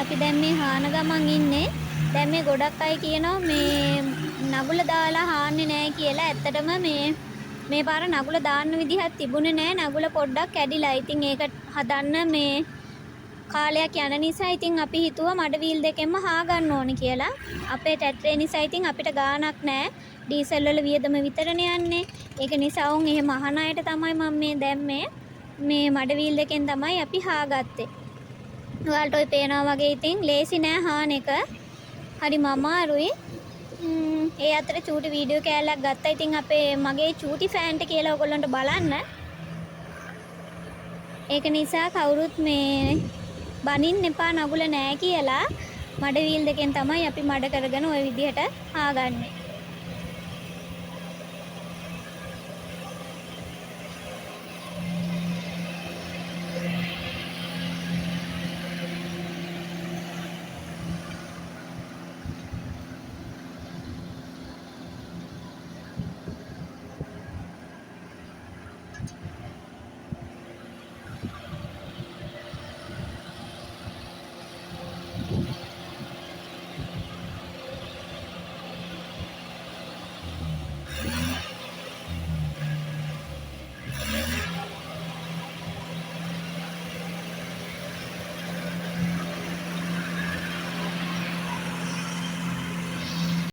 අපි දැන් මේ හාන ගමන් ඉන්නේ. දැන් මේ ගොඩක් අය කියනවා මේ නගුල දාලා හාන්නේ නැහැ කියලා. ඇත්තටම මේ පාර නගුල දාන්න විදිහක් තිබුණේ නැහැ. නගුල පොඩ්ඩක් කැඩිලා. ඉතින් ඒක හදන්න මේ කාලයක් යන නිසා ඉතින් අපි හිතුවා මඩ වීල් දෙකෙන්ම හා ගන්න ඕනේ කියලා. අපේ ටැට්‍රේ නිසා ඉතින් අපිට ගාණක් නැහැ. ඩීසල් වල වියදම විතරනේ යන්නේ. ඒක නිසා උන් එහෙම අහන අයට තමයි මම මේ දැම්මේ. මේ මඩ වීල් දෙකෙන් තමයි අපි හාගත්තේ. ඔයාලට ඔය පේනවා වගේ ඉතින් ලේසි නෑ හාන එක. හරිම අමාරුයි. ඒ අතර චූටි වීඩියෝ කෑල්ලක් ගත්තා. ඉතින් මගේ චූටි ෆෑන්ට කියලා ඔයගොල්ලන්ට බලන්න. ඒක නිසා කවුරුත් මේ බනින්න එපා නගුල නෑ කියලා. මඩ වීල් දෙකෙන් තමයි අපි මඩ කරගෙන ওই විදිහට හාගන්නේ.